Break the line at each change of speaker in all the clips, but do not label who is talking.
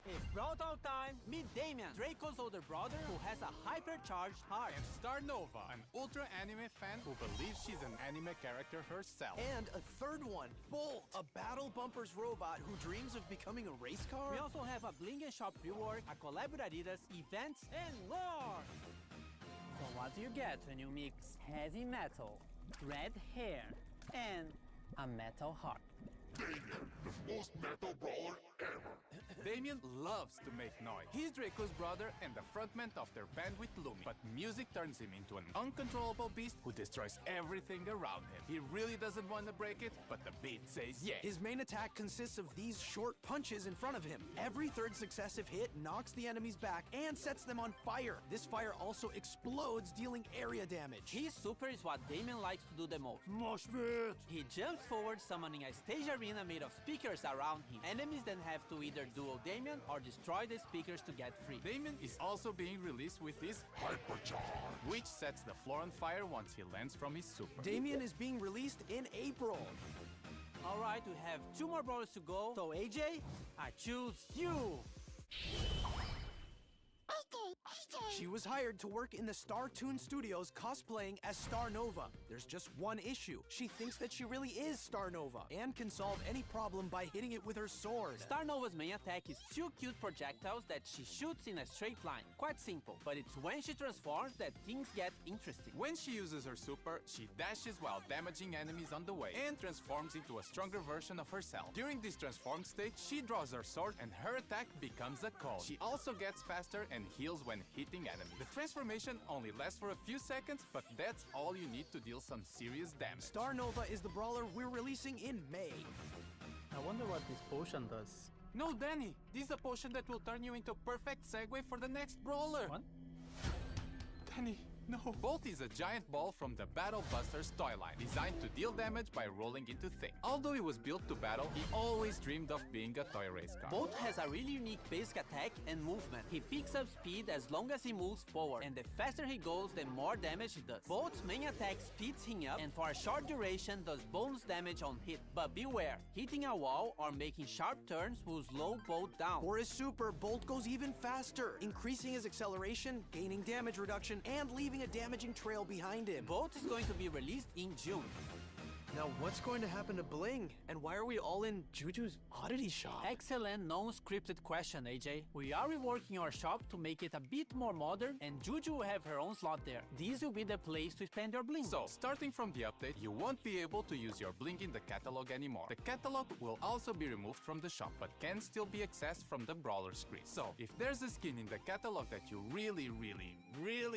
It's Brawl time! Meet Damien, Draco's older brother who has a hypercharged heart.
And Star Nova, an ultra anime fan who believes she's an anime character herself.
And a third one, Bolt, a battle bumpers robot who dreams of becoming a race car.
We also have a Bling & Shop rework, a collab with Adidas, events, and more! So what do you get when you mix heavy metal, red hair, and a metal heart?
Damien, the most metal brawler ever.
Damien loves to make noise. He's Draco's brother and the frontman of their band with Lumi. But music turns him into an uncontrollable beast who destroys everything around him. He really doesn't want to break it, but the beat says yes.
His main attack consists of these short punches in front of him. Every third successive hit knocks the enemies back and sets them on fire. This fire also explodes, dealing area damage.
His super is what Damien likes to do the most.
Mosh pit!
He jumps forward, summoning a stage arena made of speakers around him. Enemies then have to either duel Damien or destroy the speakers to get free.
Damien is also being released with his
Hypercharge.
which sets the floor on fire once he lands from his super.
Damien is being released in April.
Alright, we have 2 more brawlers to go. So AJ, I choose you!
She was hired to work in the Star Toon Studios cosplaying as Star Nova. There's just one issue. She thinks that she really is Star Nova and can solve any problem by hitting it with her sword.
Star Nova's main attack is 2 cute projectiles that she shoots in a straight line. Quite simple, but it's when she transforms that things get interesting.
When she uses her super, she dashes while damaging enemies on the way and transforms into a stronger version of herself. During this transformed state, she draws her sword and her attack becomes a cone. She also gets faster and heals when hitting enemies. The transformation only lasts for a few seconds, but that's all you need to deal some serious damage.
Star Nova is the brawler we're releasing in May.
I wonder what this potion does.
No, Danny! This is a potion that will turn you into a perfect segue for the next brawler!
What?
Danny, no! Bolt is a giant ball from the Battle Busters toy line, designed to deal damage by rolling into things. Although he was built to battle, he always dreamed of being a toy race car.
Bolt has a really unique basic attack and movement. He picks up speed as long as he moves forward, and the faster he goes, the more damage he does. Bolt's main attack speeds him up, and for a short duration does bonus damage on hit. But beware, hitting a wall or making sharp turns will slow Bolt down.
For his super, Bolt goes even faster, increasing his acceleration, gaining damage reduction, and leaving a damaging trail behind him.
Bolt is going to be released in June.
Now what's going to happen to Bling? And why are we all in Juju's oddity shop?
Excellent non-scripted question, AJ. We are reworking our shop to make it a bit more modern, and Juju will have her own slot there. This will be the place to spend your bling.
So, starting from the update, you won't be able to use your bling in the catalog anymore. The catalog will also be removed from the shop, but can still be accessed from the brawler screen. So, if there's a skin in the catalog that you really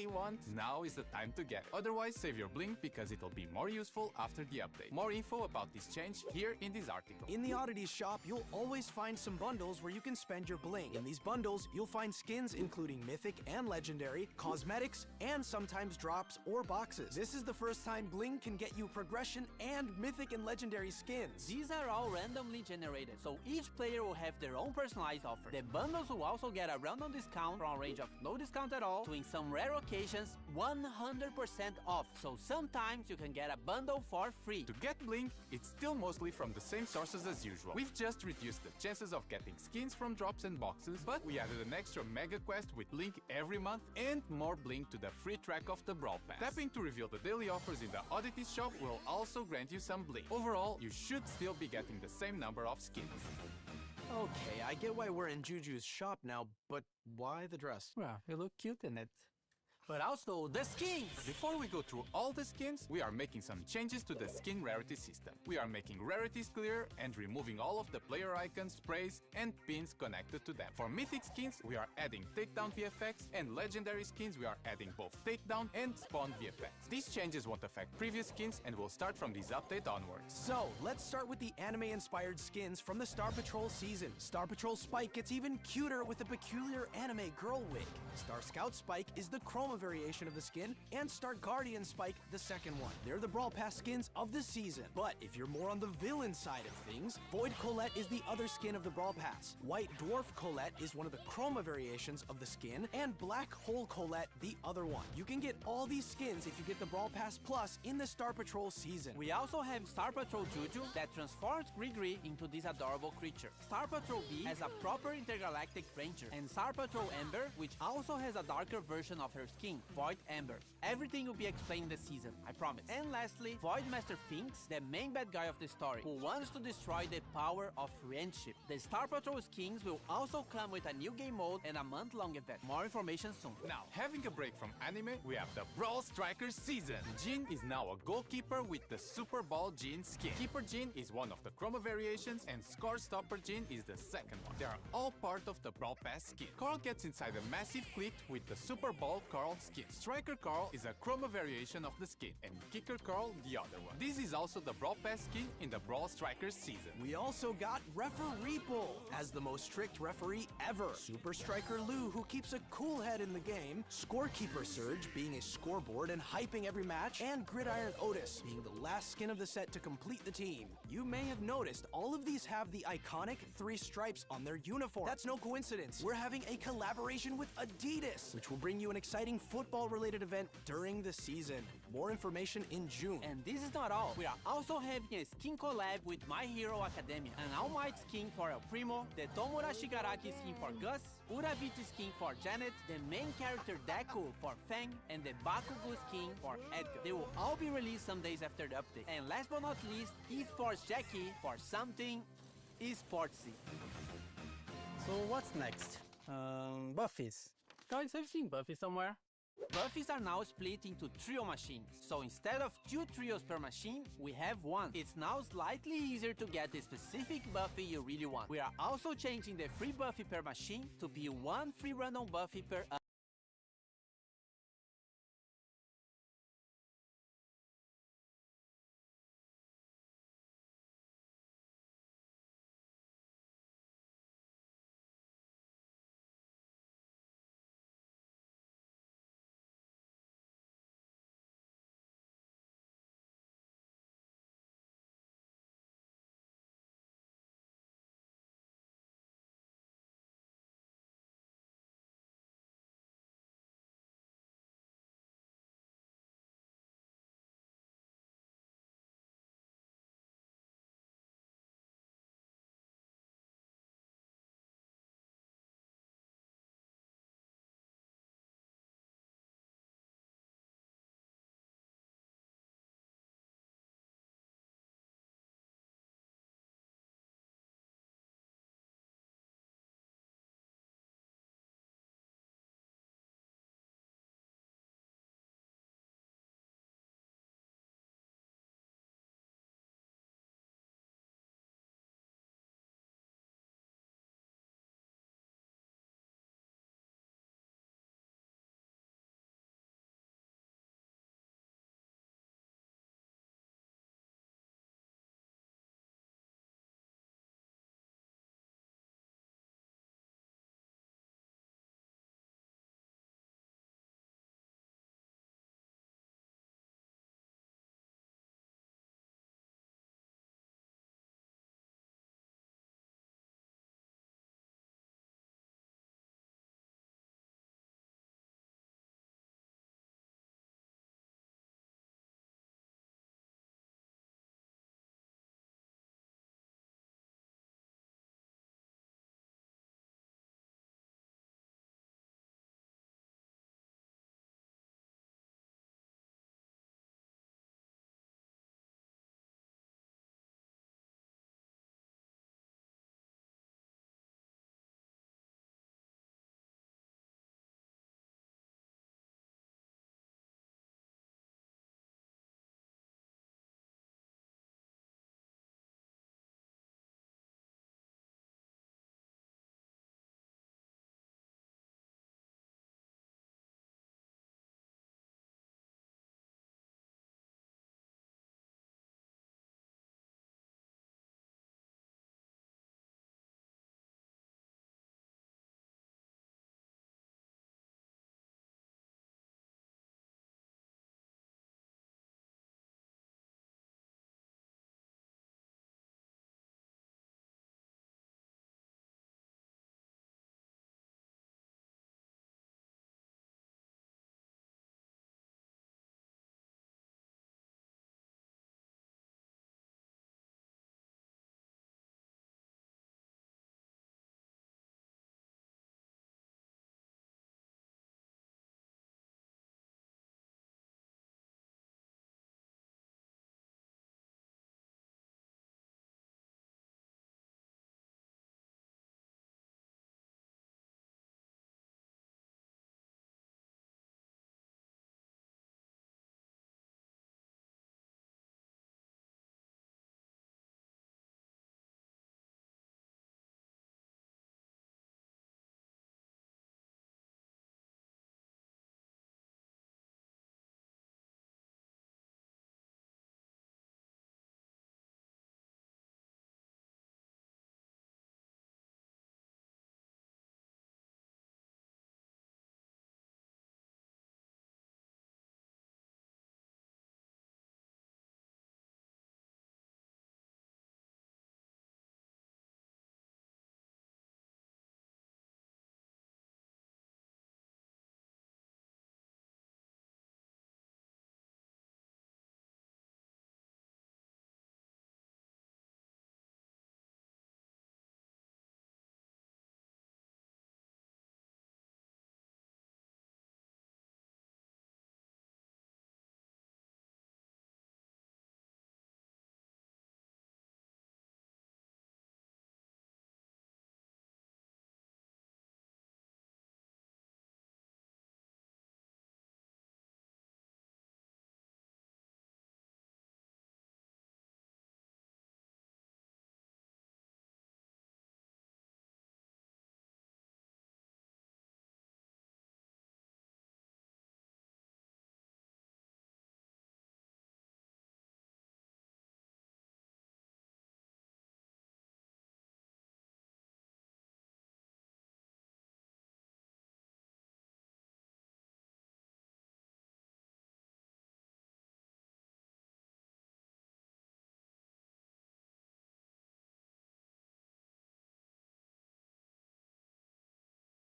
want, now is the time to get it. Otherwise, save your bling because it'll be more useful after the update. More info about this change here in this article.
In the oddities shop, you'll always find some bundles where you can spend your bling. In these bundles, you'll find skins including mythic and legendary, cosmetics, and sometimes drops or boxes. This is the first time bling can get you progression and mythic and legendary skins.
These are all randomly generated, so each player will have their own personalized offer. The bundles will also get a random discount from a range of no discount at all to, in some rare occasions, 100% off. So sometimes you can get a bundle for free.
To get bling, it's still mostly from the same sources as usual. We've just reduced the chances of getting skins from drops and boxes, but we added an extra mega quest with bling every month and more bling to the free track of the Brawl Pass. Tapping to reveal the daily offers in the oddities shop will also grant you some bling. Overall, you should still be getting the same number of skins.
Okay, I get why we're in Juju's shop now, but why the dress?
Well, you look cute in it.
but also the skins.
Before we go through all the skins, we are making some changes to the skin rarity system. We are making rarities clear and removing all of the player icons, sprays, and pins connected to them. For mythic skins, we are adding takedown VFX, and legendary skins, we are adding both takedown and spawn VFX. These changes won't affect previous skins and will start from this update onwards.
So, let's start with the anime-inspired skins from the Star Patrol season. Star Patrol Spike gets even cuter with a peculiar anime girl wig. Star Scout Spike is the chroma variation of the skin, and Star Guardian Spike the second one. They're the Brawl Pass skins of the season. But if you're more on the villain side of things, Void Colette is the other skin of the Brawl Pass. White Dwarf Colette is one of the chroma variations of the skin, and Black Hole Colette the other one. You can get all these skins if you get the Brawl Pass Plus in the Star Patrol season.
We also have Star Patrol Juju that transforms Grigri into this adorable creature. Star Patrol B has a proper intergalactic ranger, and Star Patrol Amber, which also has a darker version of her skin, Void Amber. Everything will be explained this season, I promise. And lastly, Void Master Finks, the main bad guy of the story, who wants to destroy the power of friendship. The Star Patrol skins will also come with a new game mode and a month-long event. More information soon.
Now, having a break from anime, we have the Brawl Strikers season. Jin is now a goalkeeper with the Super Ball Jin skin. Keeper Jin is one of the chroma variations, and Score Stopper Jin is the second one. They are all part of the Brawl Pass skin. Carl gets inside a massive clique with the Super Ball Carl skin. Striker Carl is a chroma variation of the skin, and Kicker Carl the other one. This is also the Brawl Pass skin in the Brawl Strikers season.
We also got Referee Bull as the most strict referee ever. Super Striker Lou, who keeps a cool head in the game. Scorekeeper Surge, being a scoreboard and hyping every match. And Gridiron Otis, being the last skin of the set to complete the team. You may have noticed all of these have the iconic 3 stripes on their uniform. That's no coincidence. We're having a collaboration with Adidas, which will bring you an exciting football-related event during the season. More information in June.
And this is not all. We are also having a skin collab with My Hero Academia. An All Might skin for El Primo, the Tomura Shigaraki skin for Gus, Uraviti skin for Janet, the main character Deku for Fang, and the Bakugo skin for Edgar. They will all be released some days after the update. And last but not least, Esports Jackie for something esportsy.
So what's next? Buffies. Guys, I've seen Buffy somewhere.
Buffies are now split into trio machines, so instead of 2 trios per machine, we have 1. It's now slightly easier to get the specific Buffy you really want. We are also changing the free Buffy per machine to be 1 free random Buffy per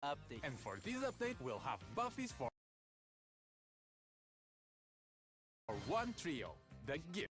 update.
And for this update, we'll have Buffy's for one trio, the gift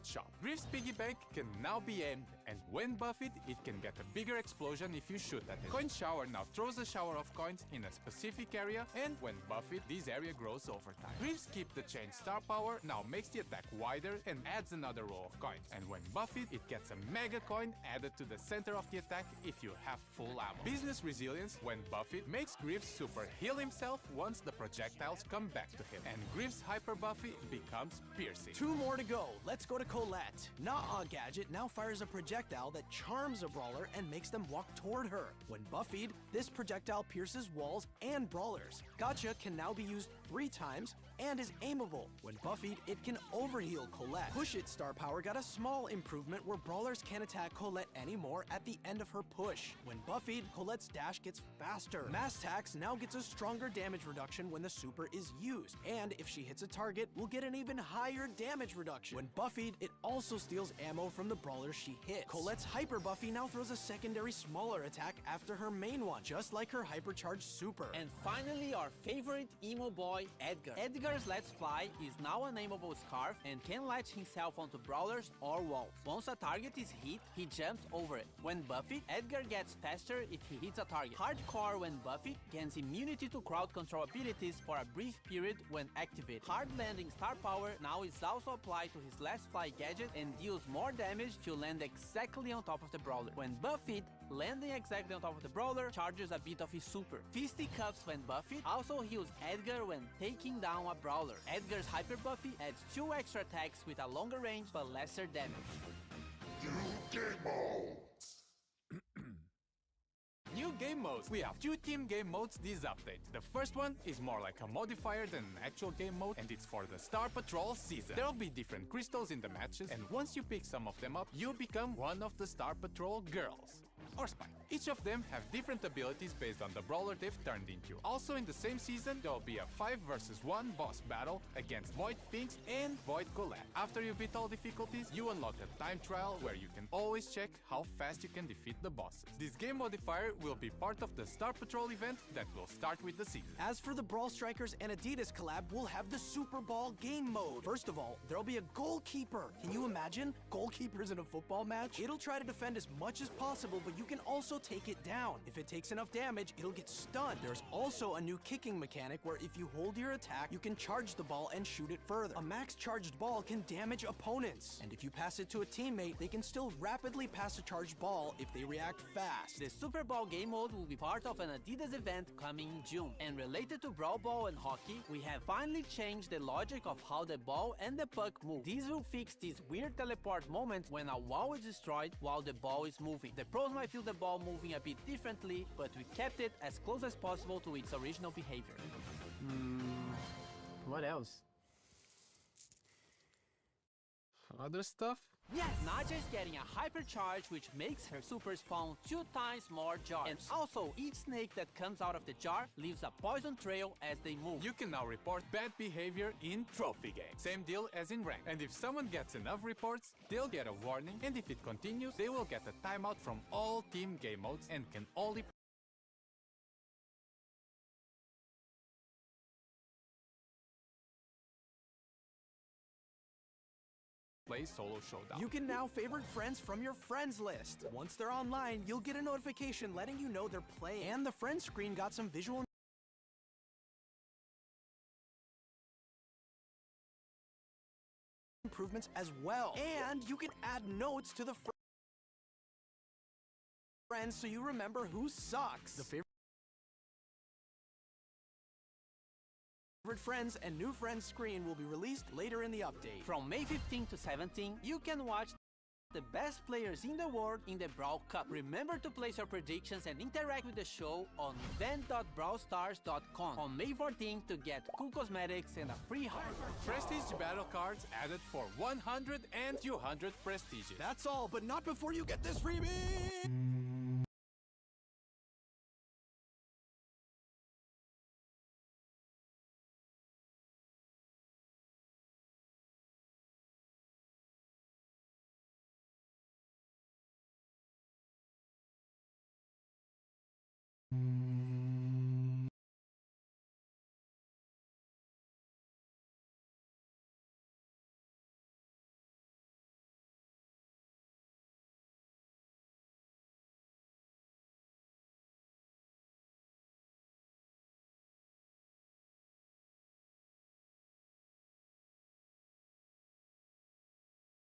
shop. Griff's piggy bank can now be aimed, and when buffed, it can get a bigger explosion if you shoot at it. Coin shower now throws a shower of coins in a specific area, and when buffed, this area grows over time. Griff's keep the chain star power now makes the attack wider and adds another row of coins. And when buffed, it gets a mega coin added to the center of the attack if you have full ammo. Business resilience, when buffed, makes Griff's super heal himself once the projectiles come back to him. And Griff's hyper buffy becomes piercing.
2 more to go. Let's go to Colette. Nah Gadget now fires a projectile that charms a brawler and makes them walk toward her. When buffied, this projectile pierces walls and brawlers. Gotcha can now be used 3 times and is aimable. When buffied, it can overheal Colette. Push It star power got a small improvement where brawlers can't attack Colette anymore at the end of her push. When buffied, Colette's dash gets faster. Mass Tax now gets a stronger damage reduction when the super is used, and if she hits a target, will get an even higher damage reduction. When buffied, it also steals ammo from the brawlers she hits. Colette's hyper buffy now throws a secondary smaller attack after her main one, just like her hypercharged super.
And finally, our favorite emo boy, Edgar. Edgar's Let's Fly is now an aimable scarf and can latch himself onto brawlers or walls. Once a target is hit, he jumps over it. When buffed, Edgar gets faster if he hits a target. Hardcore, when buffed, gains immunity to crowd control abilities for a brief period when activated. Hard Landing star power now is also applied to his Let's Fly gadget and deals more damage if you land exactly on top of the brawler. When buffed, landing exactly on top of the brawler charges a bit of his super. Fisticuffs, when buffed, also heals Edgar when taking down a brawler. Edgar's hyper buffy adds 2 extra attacks with a longer range but lesser damage.
New game modes.
New game modes. We have 2 team game modes this update. The first one is more like a modifier than an actual game mode, and it's for the Star Patrol season. There'll be different crystals in the matches, and once you pick some of them up, you become one of the Star Patrol girls. Or spy. Each of them have different abilities based on the brawler they've turned into. Also in the same season, there'll be a 5 versus 1 boss battle against Void Finks and Void Colette. After you beat all difficulties, you unlock a time trial where you can always check how fast you can defeat the bosses. This game modifier will be part of the Star Patrol event that will start with the season.
As for the Brawl Strikers and Adidas collab, we'll have the Super Ball game mode. First of all, there'll be a goalkeeper. Can you imagine? Goalkeepers in a football match? It'll try to defend as much as possible, but you can also take it down. If it takes enough damage, it'll get stunned. There's also a new kicking mechanic where if you hold your attack, you can charge the ball and shoot it further. A max charged ball can damage opponents. And if you pass it to a teammate, they can still rapidly pass a charged ball if they react fast.
The Super Ball game mode will be part of an Adidas event coming in June. And related to Brawl Ball and hockey, we have finally changed the logic of how the ball and the puck move. This will fix these weird teleport moments when a wall is destroyed while the ball is moving. The pros might feel the ball moving a bit differently, but we kept it as close as possible to its original behavior.
What else? Other stuff?
Yes! Naja is getting a hypercharge which makes her super spawn 2 times more jars. And also, each snake that comes out of the jar leaves a poison trail as they move.
You can now report bad behavior in trophy games. Same deal as in rank. And if someone gets enough reports, they'll get a warning, and if it continues, they will get a timeout from all team game modes and can only play solo showdown.
You can now favorite friends from your friends list. Once they're online, you'll get a notification letting you know they're playing. And the friends screen got some visual improvements as well. And you can add notes to the friends so you remember who sucks. The favorite friends and new friends screen will be released later in the update.
From May 15 to 17, you can watch the best players in the world in the Brawl Cup. Remember to place your predictions and interact with the show on event.brawlstars.com on May 14 to get cool cosmetics and a free heart.
Prestige battle cards added for 100 and 200 prestiges.
That's all, but not before you get this freebie!
Hmm.